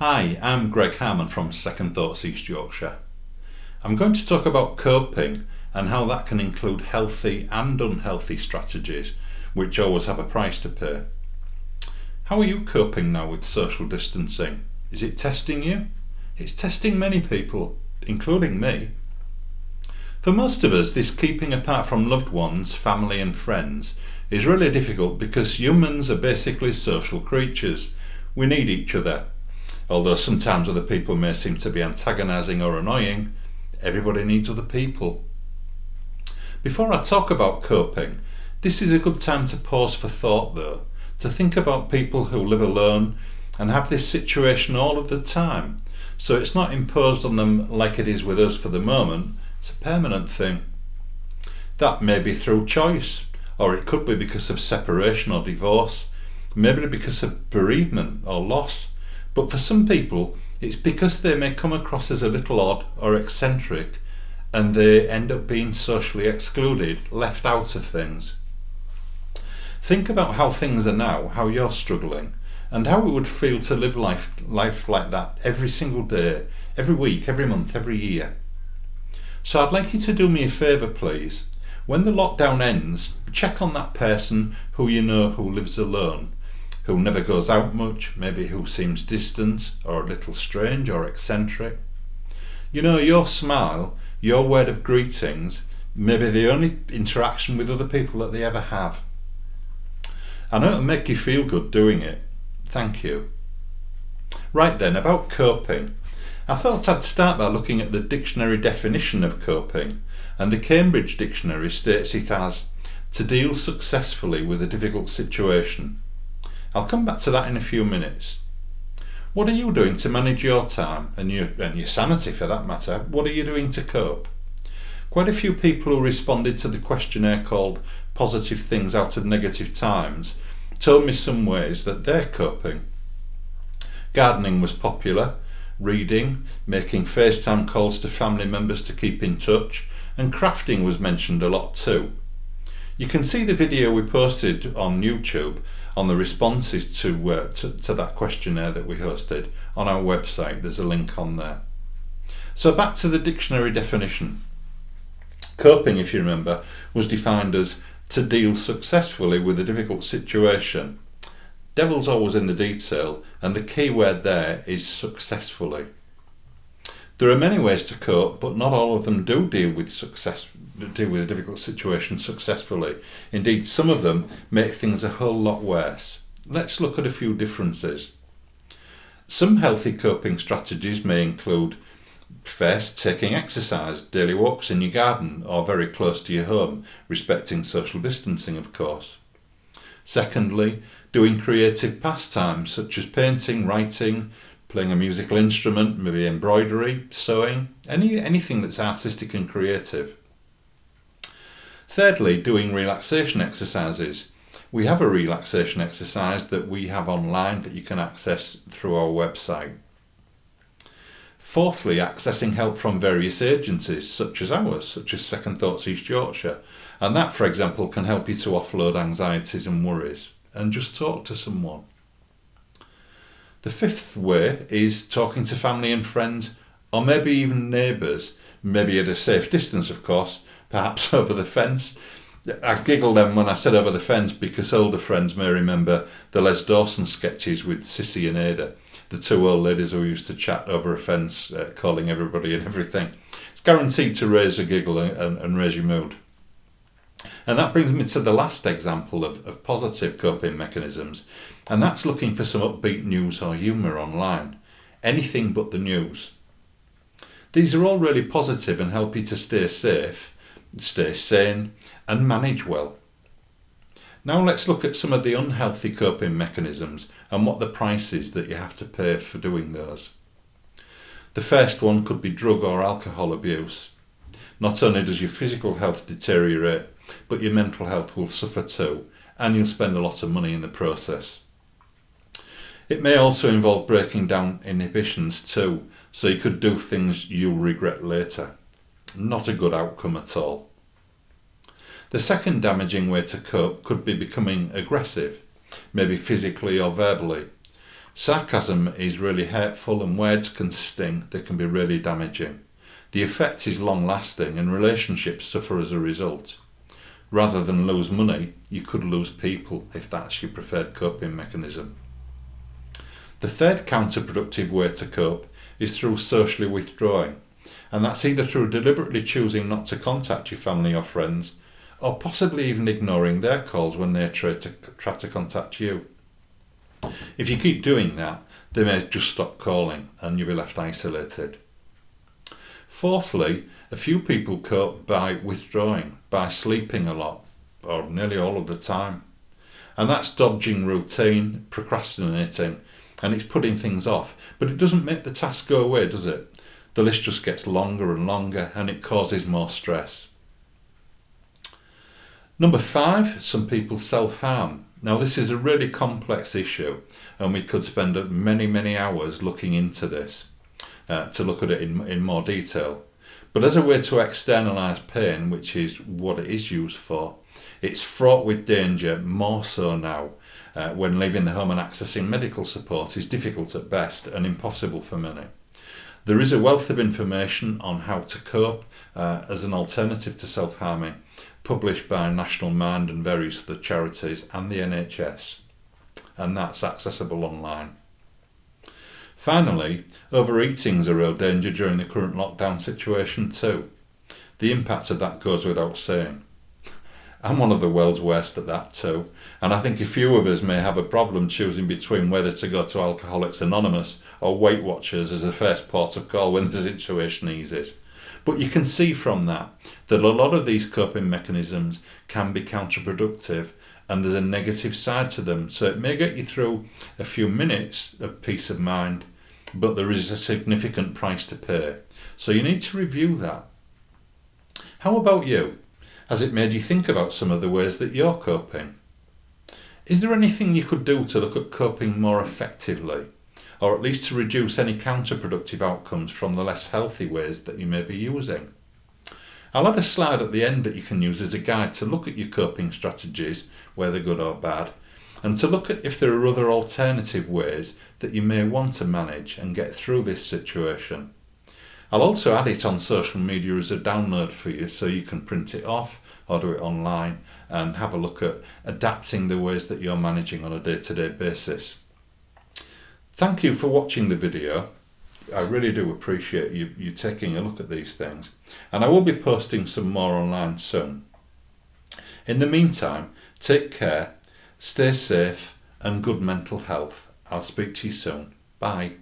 Hi, I'm Greg Harmon from Second Thoughts East Yorkshire. I'm going to talk about coping and how that can include healthy and unhealthy strategies, which always have a price to pay. How are you coping now with social distancing? Is it testing you? It's testing many people, including me. For most of us, this keeping apart from loved ones, family and friends is really difficult because humans are basically social creatures. We need each other. Although sometimes other people may seem to be antagonising or annoying, everybody needs other people. Before I talk about coping, this is a good time to pause for thought though, to think about people who live alone and have this situation all of the time, so it's not imposed on them like it is with us for the moment, it's a permanent thing. That may be through choice, or it could be because of separation or divorce, maybe because of bereavement or loss. But for some people, it's because they may come across as a little odd or eccentric and they end up being socially excluded, left out of things. Think about how things are now, how you're struggling, and how it would feel to live life like that every single day, every week, every month, every year. So I'd like you to do me a favour, please. When the lockdown ends, check on that person who you know who lives alone, who never goes out much, maybe who seems distant or a little strange or eccentric. You know, your smile, your word of greetings, may be the only interaction with other people that they ever have. I know it'll make you feel good doing it. Thank you. Right then, about coping. I thought I'd start by looking at the dictionary definition of coping, and the Cambridge Dictionary states it as to deal successfully with a difficult situation. I'll come back to that in a few minutes. What are you doing to manage your time and your sanity for that matter? What are you doing to cope? Quite a few people who responded to the questionnaire called Positive Things Out of Negative Times told me some ways that they're coping. Gardening was popular, reading, making FaceTime calls to family members to keep in touch, and crafting was mentioned a lot too. You can see the video we posted on YouTube on the responses to that questionnaire that we hosted on our website. There's a link on there. So back to the dictionary definition. Coping, if you remember, was defined as to deal successfully with a difficult situation. Devil's always in the detail, and the key word there is successfully. There are many ways to cope, but not all of them do deal with a difficult situation successfully. Indeed, some of them make things a whole lot worse. Let's look at a few differences. Some healthy coping strategies may include: first, taking exercise, daily walks in your garden or very close to your home, respecting social distancing of course. Secondly, doing creative pastimes such as painting, writing, playing a musical instrument, maybe embroidery, sewing, anything that's artistic and creative. Thirdly, doing relaxation exercises. We have a relaxation exercise that we have online that you can access through our website. Fourthly, accessing help from various agencies such as ours, such as Second Thoughts East Yorkshire. And that, for example, can help you to offload anxieties and worries and just talk to someone. The fifth way is talking to family and friends, or maybe even neighbours, maybe at a safe distance of course, perhaps over the fence. I giggle then when I said over the fence because older friends may remember the Les Dawson sketches with Sissy and Ada, the two old ladies who used to chat over a fence, calling everybody and everything. It's guaranteed to raise a giggle and raise your mood. And that brings me to the last example of positive coping mechanisms, and that's looking for some upbeat news or humour online. Anything but the news. These are all really positive and help you to stay safe, stay sane, and manage well. Now let's look at some of the unhealthy coping mechanisms and what the price is that you have to pay for doing those. The first one could be drug or alcohol abuse. Not only does your physical health deteriorate, but your mental health will suffer too, and you'll spend a lot of money in the process. It may also involve breaking down inhibitions too, so you could do things you'll regret later. Not a good outcome at all. The second damaging way to cope could be becoming aggressive, maybe physically or verbally. Sarcasm is really hurtful and words can sting, they can be really damaging. The effect is long lasting and relationships suffer as a result. Rather than lose money, you could lose people if that's your preferred coping mechanism. The third counterproductive way to cope is through socially withdrawing, and that's either through deliberately choosing not to contact your family or friends, or possibly even ignoring their calls when they try to contact you. If you keep doing that, they may just stop calling and you'll be left isolated. Fourthly, a few people cope by withdrawing, by sleeping a lot, or nearly all of the time. And that's dodging routine, procrastinating, and it's putting things off. But it doesn't make the task go away, does it? The list just gets longer and longer and it causes more stress. Number 5, some people self-harm. Now this is a really complex issue and we could spend many hours looking into this to look at it in more detail. But as a way to externalise pain, which is what it is used for, it's fraught with danger, more so now when leaving the home and accessing medical support is difficult at best and impossible for many. There is a wealth of information on how to cope as an alternative to self-harming, published by National Mind and various other charities and the NHS, and that's accessible online. Finally, overeating is a real danger during the current lockdown situation too. The impact of that goes without saying. I'm one of the world's worst at that too, and I think a few of us may have a problem choosing between whether to go to Alcoholics Anonymous or Weight Watchers as the first port of call when the situation eases. But you can see from that a lot of these coping mechanisms can be counterproductive and there's a negative side to them. So it may get you through a few minutes of peace of mind, but there is a significant price to pay. So you need to review that. How about you? Has it made you think about some of the ways that you're coping? Is there anything you could do to look at coping more effectively? Or at least to reduce any counterproductive outcomes from the less healthy ways that you may be using? I'll add a slide at the end that you can use as a guide to look at your coping strategies, whether good or bad, and to look at if there are other alternative ways that you may want to manage and get through this situation. I'll also add it on social media as a download for you so you can print it off or do it online and have a look at adapting the ways that you're managing on a day-to-day basis. Thank you for watching the video. I really do appreciate you taking a look at these things, and I will be posting some more online soon. In the meantime, take care, stay safe and good mental health. I'll speak to you soon. Bye.